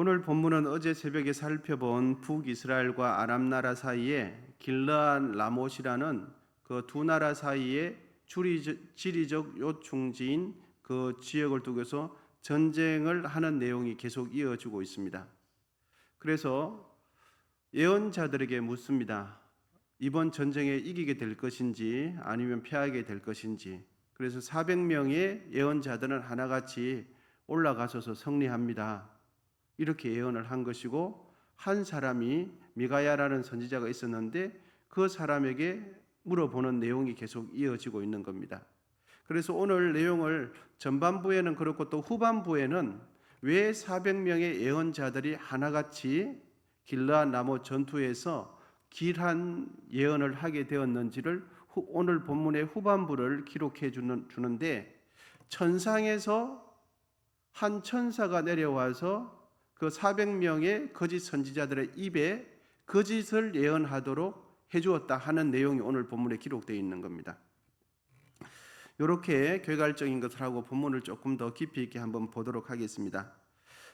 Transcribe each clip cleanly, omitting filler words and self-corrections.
오늘 본문은 어제 새벽에 살펴본 북이스라엘과 아람 나라 사이에 길르앗 라못이라는 그 두 나라 사이에 지리적 요충지인 그 지역을 두고서 전쟁을 하는 내용이 계속 이어지고 있습니다. 그래서 예언자들에게 묻습니다. 이번 전쟁에 이기게 될 것인지 아니면 패하게 될 것인지. 그래서 400명의 예언자들은 하나같이 올라가셔서 승리합니다. 이렇게 예언을 한 것이고, 한 사람이 미가야라는 선지자가 있었는데 그 사람에게 물어보는 내용이 계속 이어지고 있는 겁니다. 그래서 오늘 내용을 전반부에는 그렇고 또 후반부에는 왜 400명의 예언자들이 하나같이 길르앗 라못 전투에서 길한 예언을 하게 되었는지를 오늘 본문의 후반부를 기록해 주는데, 천상에서 한 천사가 내려와서 그 400명의 거짓 선지자들의 입에 거짓을 예언하도록 해주었다 하는 내용이 오늘 본문에 기록되어 있는 겁니다. 이렇게 개괄적인 것을 하고 본문을 조금 더 깊이 있게 한번 보도록 하겠습니다.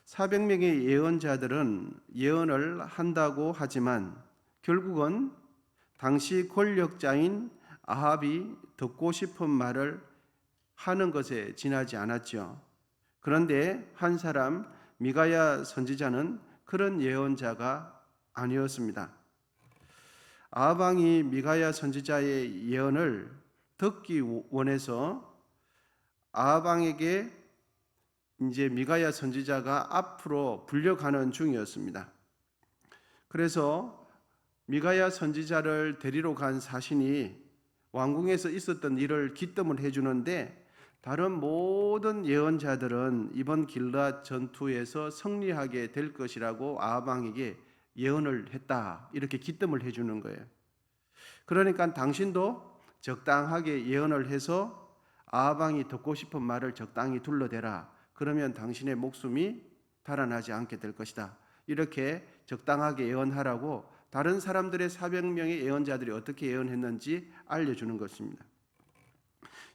400명의 예언자들은 예언을 한다고 하지만 결국은 당시 권력자인 아합이 듣고 싶은 말을 하는 것에 지나지 않았죠. 그런데 한 사람 미가야 선지자는 그런 예언자가 아니었습니다. 아합 왕이 미가야 선지자의 예언을 듣기 원해서 아합 왕에게 이제 미가야 선지자가 앞으로 불려가는 중이었습니다. 그래서 미가야 선지자를 데리러 간 사신이 왕궁에서 있었던 일을 기뜸을 해주는데, 다른 모든 예언자들은 이번 길르앗 전투에서 승리하게 될 것이라고 아합 왕에게 예언을 했다, 이렇게 기뜸을 해주는 거예요. 그러니까 당신도 적당하게 예언을 해서 아합 왕이 듣고 싶은 말을 적당히 둘러대라. 그러면 당신의 목숨이 달아나지 않게 될 것이다. 이렇게 적당하게 예언하라고 다른 사람들의 400명의 예언자들이 어떻게 예언했는지 알려주는 것입니다.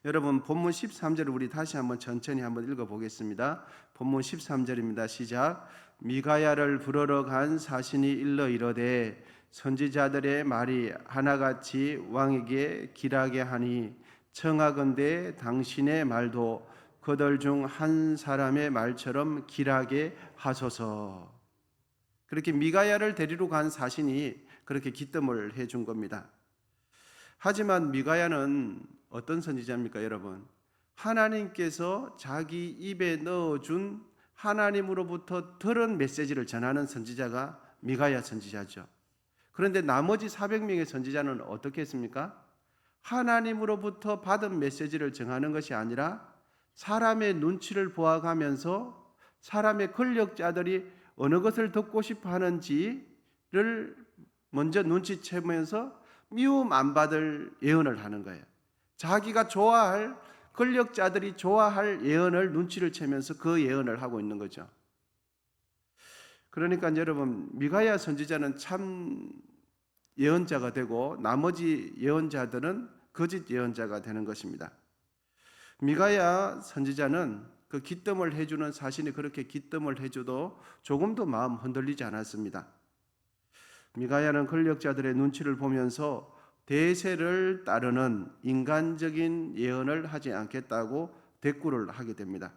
여러분, 본문 13절을 우리 다시 한번 천천히 한번 읽어보겠습니다. 본문 13절입니다. 시작. 미가야를 부르러 간 사신이 일러 이르되 선지자들의 말이 하나같이 왕에게 길하게 하니 청하건대 당신의 말도 그들 중 한 사람의 말처럼 길하게 하소서. 그렇게 미가야를 데리러 간 사신이 그렇게 기뜸을 해준 겁니다. 하지만 미가야는 어떤 선지자입니까, 여러분? 하나님께서 자기 입에 넣어준 하나님으로부터 들은 메시지를 전하는 선지자가 미가야 선지자죠. 그런데 나머지 400명의 선지자는 어떻게 했습니까? 하나님으로부터 받은 메시지를 전하는 것이 아니라 사람의 눈치를 보아가면서 사람의 권력자들이 어느 것을 듣고 싶어 하는지를 먼저 눈치채면서 미움 안 받을 예언을 하는 거예요. 자기가 좋아할, 권력자들이 좋아할 예언을 눈치를 채면서 그 예언을 하고 있는 거죠. 그러니까 여러분, 미가야 선지자는 참 예언자가 되고 나머지 예언자들은 거짓 예언자가 되는 것입니다. 미가야 선지자는 그 기뜸을 해주는 사신이 그렇게 기뜸을 해줘도 조금도 마음 흔들리지 않았습니다. 미가야는 권력자들의 눈치를 보면서 대세를 따르는 인간적인 예언을 하지 않겠다고 대꾸를 하게 됩니다.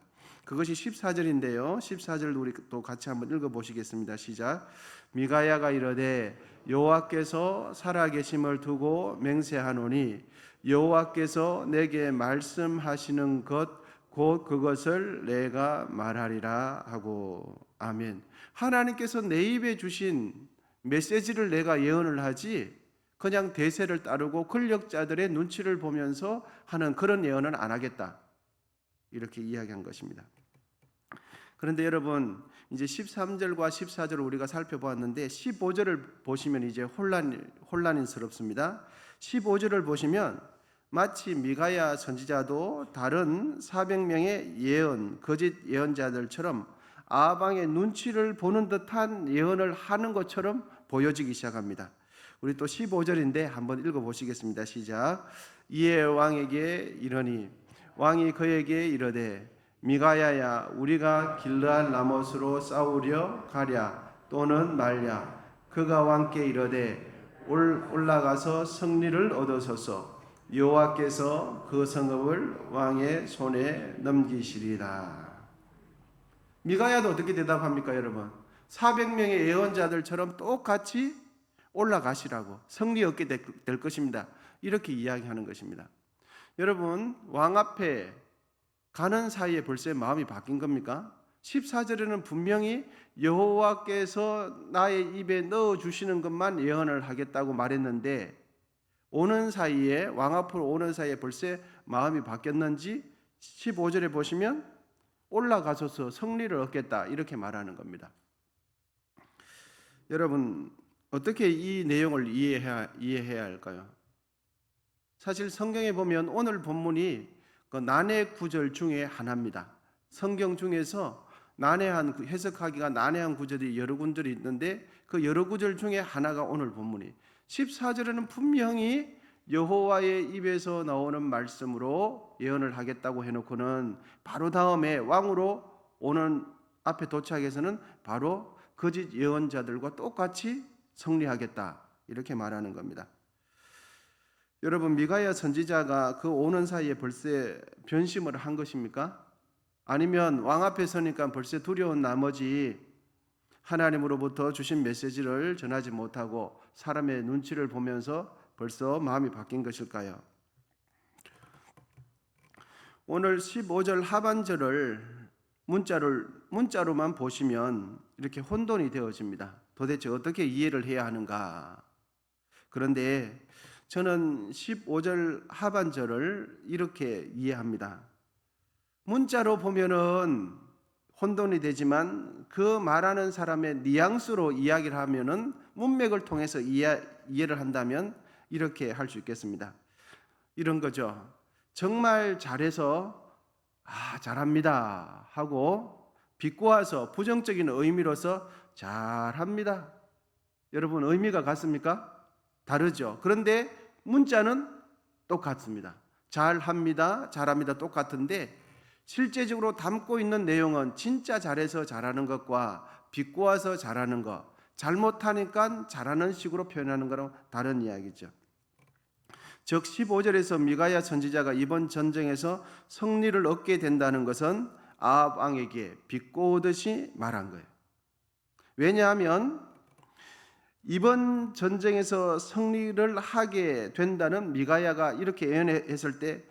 그것이 14절인데요. 14절 우리 또 같이 한번 읽어보시겠습니다. 시작. 미가야가 이르되 여호와께서 살아계심을 두고 맹세하노니 여호와께서 내게 말씀하시는 것 곧 그것을 내가 말하리라 하고. 아멘. 하나님께서 내 입에 주신 메시지를 내가 예언을 하지 그냥 대세를 따르고 권력자들의 눈치를 보면서 하는 그런 예언은 안 하겠다, 이렇게 이야기한 것입니다. 그런데 여러분, 이제 13절과 14절을 우리가 살펴보았는데 15절을 보시면 이제 혼란스럽습니다. 15절을 보시면 마치 미가야 선지자도 다른 400명의 예언, 거짓 예언자들처럼 아합 왕의 눈치를 보는 듯한 예언을 하는 것처럼 보여지기 시작합니다. 우리 또 15절인데 한번 읽어보시겠습니다. 시작. 이에 왕에게 이르니 왕이 그에게 이르되 미가야야 우리가 길르앗 라못으로 싸우려 가랴 또는 말랴. 그가 왕께 이르되 올라가서 승리를 얻으소서. 여호와께서 그 성읍을 왕의 손에 넘기시리라. 미가야도 어떻게 대답합니까, 여러분? 400명의 예언자들처럼 똑같이 올라가시라고, 승리 얻게 될 것입니다. 이렇게 이야기하는 것입니다. 여러분, 왕 앞에 가는 사이에 벌써 마음이 바뀐 겁니까? 14절에는 분명히 여호와께서 나의 입에 넣어주시는 것만 예언을 하겠다고 말했는데, 오는 사이에, 왕 앞으로 오는 사이에 벌써 마음이 바뀌었는지 15절에 보시면 올라가셔서 승리를 얻겠다 이렇게 말하는 겁니다. 여러분, 어떻게 이 내용을 이해해야 할까요? 사실 성경에 보면 오늘 본문이 그 난해 구절 중에 하나입니다. 성경 중에서 해석하기가 난해한 구절이 여러 군절이 있는데 그 여러 구절 중에 하나가 오늘 본문이 14절에는 분명히 여호와의 입에서 나오는 말씀으로 예언을 하겠다고 해놓고는 바로 다음에 왕으로 오는 앞에 도착해서는 바로 거짓 예언자들과 똑같이 승리하겠다 이렇게 말하는 겁니다. 여러분, 미가야 선지자가 그 오는 사이에 벌써 변심을 한 것입니까? 아니면 왕 앞에 서니까 벌써 두려운 나머지 하나님으로부터 주신 메시지를 전하지 못하고 사람의 눈치를 보면서 벌써 마음이 바뀐 것일까요? 오늘 15절 하반절을 문자로만 보시면 이렇게 혼돈이 되어집니다. 도대체 어떻게 이해를 해야 하는가? 그런데 저는 15절 하반절을 이렇게 이해합니다. 문자로 보면은 혼돈이 되지만 그 말하는 사람의 뉘앙스로 이야기를 하면은 문맥을 통해서 이해를 한다면 이렇게 할 수 있겠습니다. 이런 거죠. 정말 잘해서 잘합니다 하고 비꼬아서 부정적인 의미로서 잘합니다. 여러분, 의미가 같습니까? 다르죠. 그런데 문자는 똑같습니다. 잘합니다, 잘합니다 똑같은데 실제적으로 담고 있는 내용은 진짜 잘해서 잘하는 것과 비꼬아서 잘하는 것, 잘못하니까 잘하는 식으로 표현하는 거랑 다른 이야기죠. 즉 15절에서 미가야 선지자가 이번 전쟁에서 승리를 얻게 된다는 것은 아합 왕에게 비꼬듯이 말한 거예요. 왜냐하면 이번 전쟁에서 승리를 하게 된다는 미가야가 이렇게 예언했을 때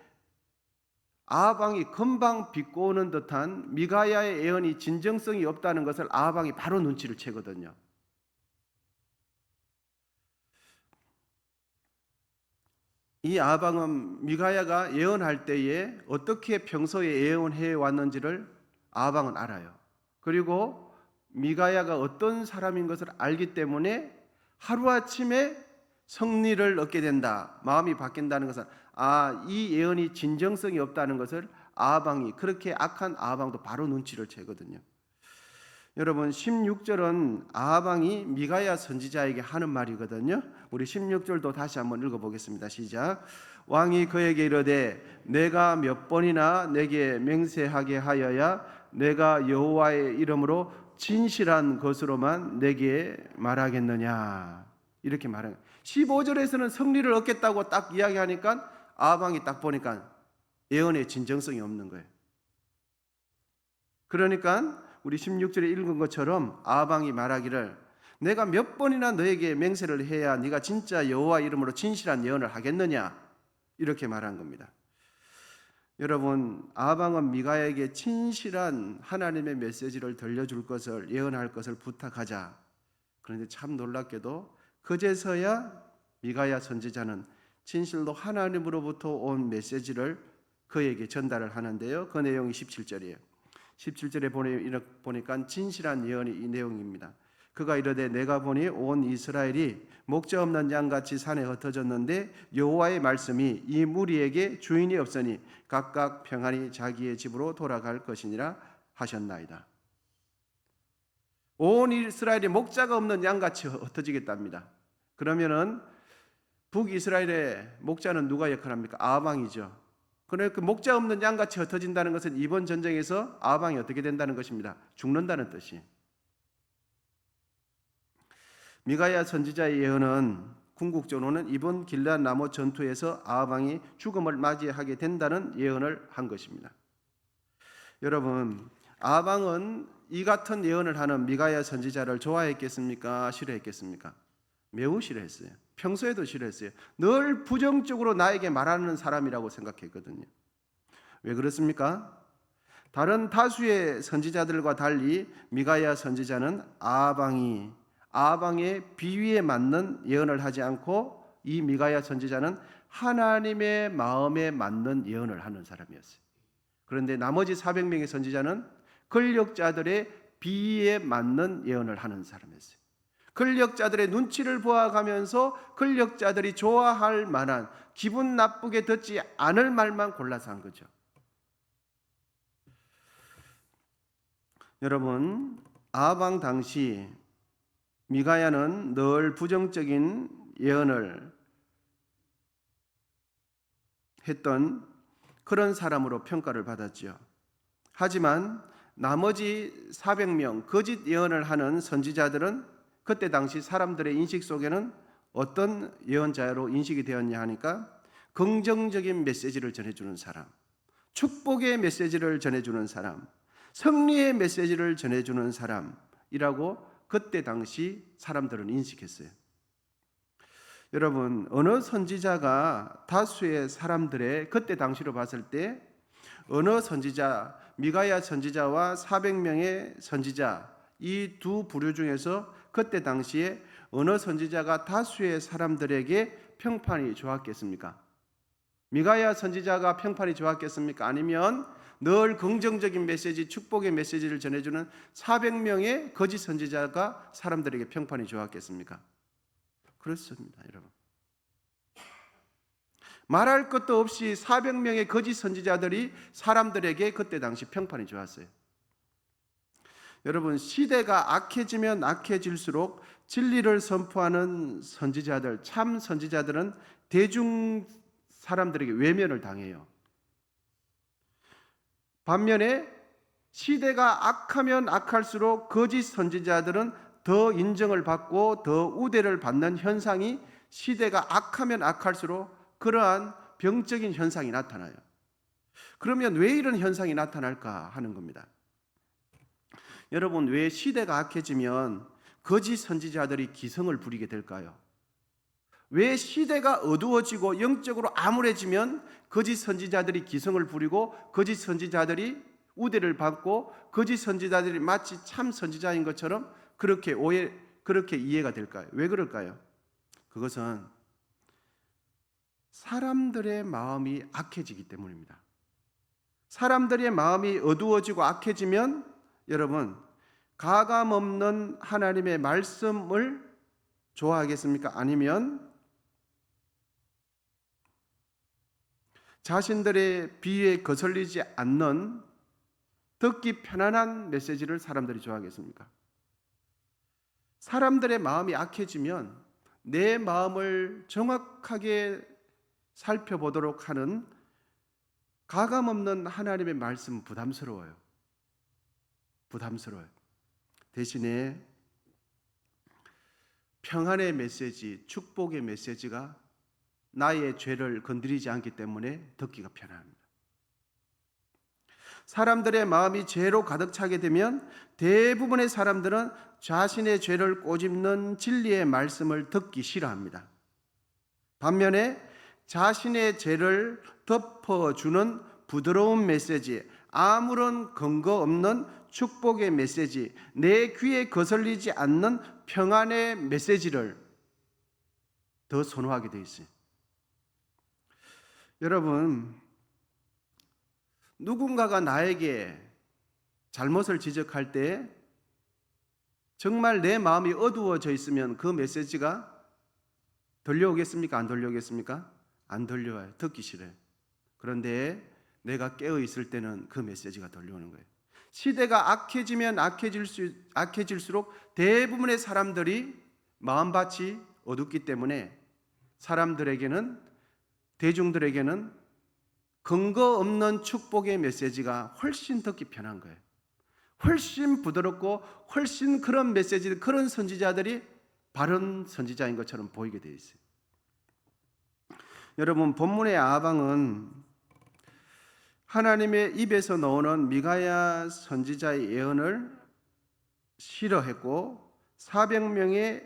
아합 왕이 금방 비꼬는 듯한 미가야의 예언이 진정성이 없다는 것을 아합 왕이 바로 눈치를 채거든요. 이 아합 왕은 미가야가 예언할 때에 어떻게 평소에 예언해 왔는지를 아합 왕은 알아요. 그리고 미가야가 어떤 사람인 것을 알기 때문에 하루아침에 승리를 얻게 된다, 마음이 바뀐다는 것은 이 예언이 진정성이 없다는 것을 아합 왕이, 그렇게 악한 아합 왕도 바로 눈치를 채거든요. 여러분, 16절은 아합 왕이 미가야 선지자에게 하는 말이거든요. 우리 16절도 다시 한번 읽어보겠습니다. 시작. 왕이 그에게 이르되 내가 몇 번이나 내게 맹세하게 하여야 내가 여호와의 이름으로 진실한 것으로만 내게 말하겠느냐, 이렇게 말해요. 15절에서는 승리를 얻겠다고 딱 이야기하니까 아합 왕이 딱 보니까 예언의 진정성이 없는 거예요. 그러니까 우리 16절에 읽은 것처럼 아합 왕이 말하기를 내가 몇 번이나 너에게 맹세를 해야 네가 진짜 여호와 이름으로 진실한 예언을 하겠느냐, 이렇게 말한 겁니다. 여러분, 아합 왕은 미가야에게 진실한 하나님의 메시지를 들려줄 것을, 예언할 것을 부탁하자. 그런데 참 놀랍게도 그제서야 미가야 선지자는 진실로 하나님으로부터 온 메시지를 그에게 전달을 하는데요. 그 내용이 17절이에요. 17절에 보니까 진실한 예언이 이 내용입니다. 그가 이르되 내가 보니 온 이스라엘이 목자 없는 양같이 산에 흩어졌는데 여호와의 말씀이 이 무리에게 주인이 없으니 각각 평안히 자기의 집으로 돌아갈 것이니라 하셨나이다. 온 이스라엘이 목자가 없는 양같이 흩어지겠답니다. 그러면은 북이스라엘의 목자는 누가 역할합니까? 아합 왕이죠. 그러니까 목자 없는 양같이 흩어진다는 것은 이번 전쟁에서 아방이 어떻게 된다는 것입니다. 죽는다는 뜻이. 미가야 선지자의 예언은 궁극적으로는 이번 길앗 라못 전투에서 아방이 죽음을 맞이하게 된다는 예언을 한 것입니다. 여러분, 아방은 이 같은 예언을 하는 미가야 선지자를 좋아했겠습니까? 싫어했겠습니까? 매우 싫어했어요. 평소에도 싫어했어요. 늘 부정적으로 나에게 말하는 사람이라고 생각했거든요. 왜 그렇습니까? 다른 다수의 선지자들과 달리 미가야 선지자는 아방의 비위에 맞는 예언을 하지 않고, 이 미가야 선지자는 하나님의 마음에 맞는 예언을 하는 사람이었어요. 그런데 나머지 400명의 선지자는 권력자들의 비위에 맞는 예언을 하는 사람이었어요. 권력자들의 눈치를 보아가면서 권력자들이 좋아할 만한, 기분 나쁘게 듣지 않을 말만 골라서 한 거죠. 여러분, 아방 당시 미가야는 늘 부정적인 예언을 했던 그런 사람으로 평가를 받았죠. 하지만 나머지 400명 거짓 예언을 하는 선지자들은 그때 당시 사람들의 인식 속에는 어떤 예언자로 인식이 되었냐 하니까, 긍정적인 메시지를 전해주는 사람, 축복의 메시지를 전해주는 사람, 승리의 메시지를 전해주는 사람이라고 그때 당시 사람들은 인식했어요. 여러분, 어느 선지자가 다수의 사람들의 그때 당시로 봤을 때 어느 선지자, 미가야 선지자와 400명의 선지자, 이 두 부류 중에서 그때 당시에 어느 선지자가 다수의 사람들에게 평판이 좋았겠습니까? 미가야 선지자가 평판이 좋았겠습니까? 아니면 늘 긍정적인 메시지, 축복의 메시지를 전해주는 400명의 거짓 선지자가 사람들에게 평판이 좋았겠습니까? 그렇습니다, 여러분. 말할 것도 없이 400명의 거짓 선지자들이 사람들에게 그때 당시 평판이 좋았어요. 여러분, 시대가 악해지면 악해질수록 진리를 선포하는 선지자들, 참 선지자들은 대중 사람들에게 외면을 당해요. 반면에 시대가 악하면 악할수록 거짓 선지자들은 더 인정을 받고 더 우대를 받는 현상이, 시대가 악하면 악할수록 그러한 병적인 현상이 나타나요. 그러면 왜 이런 현상이 나타날까 하는 겁니다. 여러분, 왜 시대가 악해지면 거짓 선지자들이 기성을 부리게 될까요? 왜 시대가 어두워지고 영적으로 암울해지면 거짓 선지자들이 기성을 부리고 거짓 선지자들이 우대를 받고 거짓 선지자들이 마치 참 선지자인 것처럼 그렇게 이해가 될까요? 왜 그럴까요? 그것은 사람들의 마음이 악해지기 때문입니다. 사람들의 마음이 어두워지고 악해지면 여러분, 가감 없는 하나님의 말씀을 좋아하겠습니까? 아니면 자신들의 비위에 거슬리지 않는 듣기 편안한 메시지를 사람들이 좋아하겠습니까? 사람들의 마음이 악해지면 내 마음을 정확하게 살펴보도록 하는 가감 없는 하나님의 말씀은 부담스러워요. 대신에 평안의 메시지, 축복의 메시지가 나의 죄를 건드리지 않기 때문에 듣기가 편합니다. 사람들의 마음이 죄로 가득 차게 되면 대부분의 사람들은 자신의 죄를 꼬집는 진리의 말씀을 듣기 싫어합니다. 반면에 자신의 죄를 덮어주는 부드러운 메시지, 아무런 근거 없는 축복의 메시지, 내 귀에 거슬리지 않는 평안의 메시지를 더 선호하게 되어 있어요. 여러분, 누군가가 나에게 잘못을 지적할 때 정말 내 마음이 어두워져 있으면 그 메시지가 들려오겠습니까? 안 들려오겠습니까? 안 들려와요. 듣기 싫어요. 그런데 내가 깨어 있을 때는 그 메시지가 들려오는 거예요. 시대가 악해지면 악해질수록 대부분의 사람들이 마음밭이 어둡기 때문에 사람들에게는, 대중들에게는 근거 없는 축복의 메시지가 훨씬 듣기 편한 거예요. 훨씬 부드럽고 훨씬 그런 메시지, 그런 선지자들이 바른 선지자인 것처럼 보이게 되어 있어요. 여러분, 본문의 아방은 하나님의 입에서 나오는 미가야 선지자의 예언을 싫어했고 400명의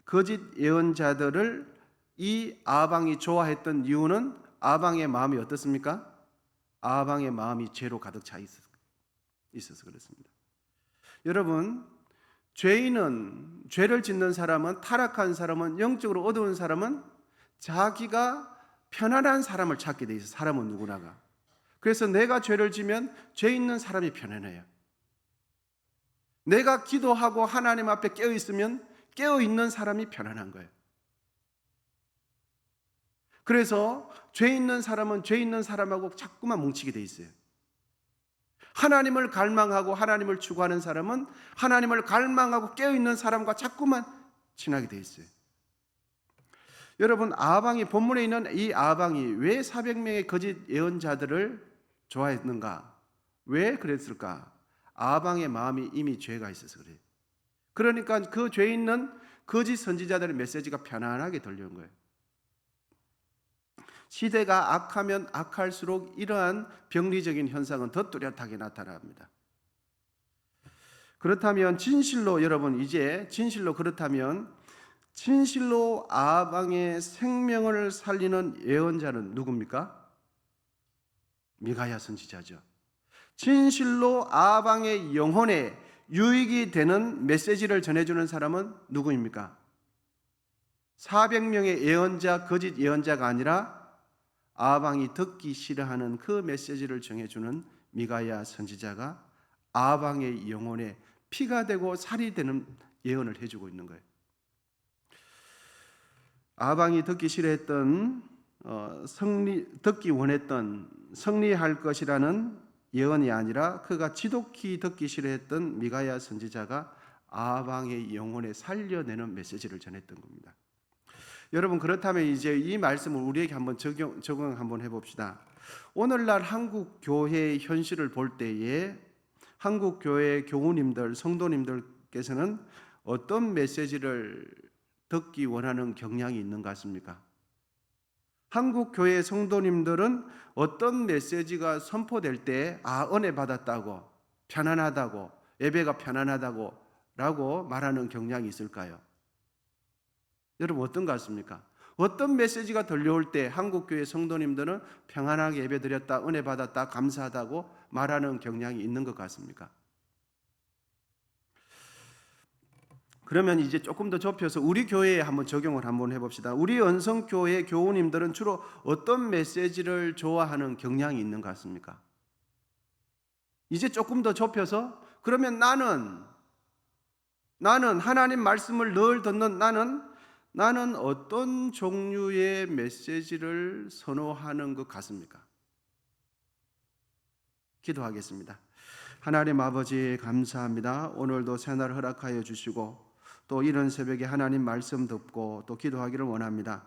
거짓 예언자들을 이 아방이 좋아했던 이유는 아방의 마음이 어떻습니까? 아방의 마음이 죄로 가득 차 있어서 그렇습니다. 여러분, 죄를 짓는 사람은, 타락한 사람은, 영적으로 어두운 사람은 자기가 편안한 사람을 찾게 돼 있어요. 사람은 누구나가. 그래서 내가 죄를 지면 죄 있는 사람이 편안해요. 내가 기도하고 하나님 앞에 깨어 있으면 깨어 있는 사람이 편안한 거예요. 그래서 죄 있는 사람은 죄 있는 사람하고 자꾸만 뭉치게 돼 있어요. 하나님을 갈망하고 하나님을 추구하는 사람은 하나님을 갈망하고 깨어 있는 사람과 자꾸만 친하게 돼 있어요. 여러분, 아방이, 본문에 있는 이 아방이 왜 400명의 거짓 예언자들을 좋아했는가? 왜 그랬을까? 아방의 마음이 이미 죄가 있어서 그래요. 그러니까 그 죄 있는 거짓 선지자들의 메시지가 편안하게 들려온 거예요. 시대가 악하면 악할수록 이러한 병리적인 현상은 더 뚜렷하게 나타납니다. 그렇다면 진실로, 여러분, 이제 진실로 그렇다면 진실로 아방의 생명을 살리는 예언자는 누굽니까? 미가야 선지자죠. 진실로 아방의 영혼에 유익이 되는 메시지를 전해주는 사람은 누구입니까? 400명의 예언자, 거짓 예언자가 아니라 아방이 듣기 싫어하는 그 메시지를 정해주는 미가야 선지자가 아방의 영혼에 피가 되고 살이 되는 예언을 해주고 있는 거예요. 아방이 듣기 싫어했던, 듣기 원했던 승리할 것이라는 예언이 아니라 그가 지독히 듣기 싫어했던 미가야 선지자가 아방의 영혼에 살려내는 메시지를 전했던 겁니다. 여러분, 그렇다면 이제 이 말씀을 우리에게 한번 적용 한번 해봅시다. 오늘날 한국 교회의 현실을 볼 때에 한국 교회 교우님들, 성도님들께서는 어떤 메시지를 듣기 원하는 경향이 있는 것 같습니까? 한국 교회 성도님들은 어떤 메시지가 선포될 때 은혜 받았다고, 편안하다고, 예배가 편안하다고 라고 말하는 경향이 있을까요? 여러분, 어떤 것 같습니까? 어떤 메시지가 들려올 때 한국 교회 성도님들은 평안하게 예배드렸다, 은혜 받았다, 감사하다고 말하는 경향이 있는 것 같습니까? 그러면 이제 조금 더 좁혀서 우리 교회에 한번 적용을 한번 해봅시다. 우리 언성교회 교우님들은 주로 어떤 메시지를 좋아하는 경향이 있는 것 같습니까? 이제 조금 더 좁혀서, 그러면 나는 하나님 말씀을 늘 듣는 나는 어떤 종류의 메시지를 선호하는 것 같습니까? 기도하겠습니다. 하나님 아버지, 감사합니다. 오늘도 새날 허락하여 주시고 또 이런 새벽에 하나님 말씀 듣고 또 기도하기를 원합니다.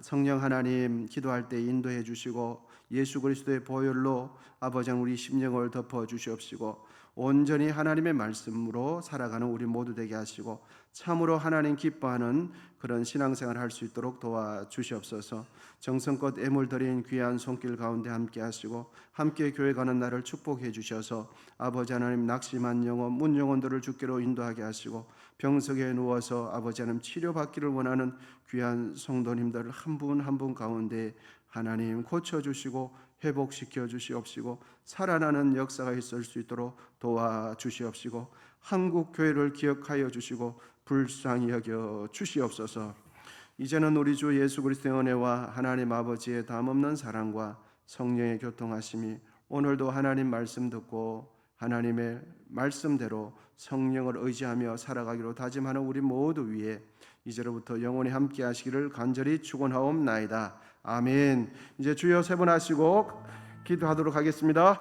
성령 하나님, 기도할 때 인도해 주시고 예수 그리스도의 보혈로 아버지 우리 심령을 덮어 주시옵시고 온전히 하나님의 말씀으로 살아가는 우리 모두 되게 하시고 참으로 하나님 기뻐하는 그런 신앙생활을 할 수 있도록 도와주시옵소서. 정성껏 애물 드린 귀한 손길 가운데 함께 하시고 함께 교회 가는 날을 축복해 주셔서 아버지 하나님 낙심한 영혼, 문 영혼들을 주께로 인도하게 하시고 병석에 누워서 아버지 하나님 치료받기를 원하는 귀한 성도님들 한 분 한 분 가운데 하나님 고쳐주시고 회복시켜 주시옵시고 살아나는 역사가 있을 수 있도록 도와주시옵시고 한국 교회를 기억하여 주시고 불쌍히 여겨 주시옵소서. 이제는 우리 주 예수 그리스도의 은혜와 하나님 아버지의 담없는 사랑과 성령의 교통하심이 오늘도 하나님 말씀 듣고 하나님의 말씀대로 성령을 의지하며 살아가기로 다짐하는 우리 모두 위에 이제로부터 영원히 함께 하시기를 간절히 축원하옵나이다. 아멘. 이제 주여 세 번 하시고 기도하도록 하겠습니다.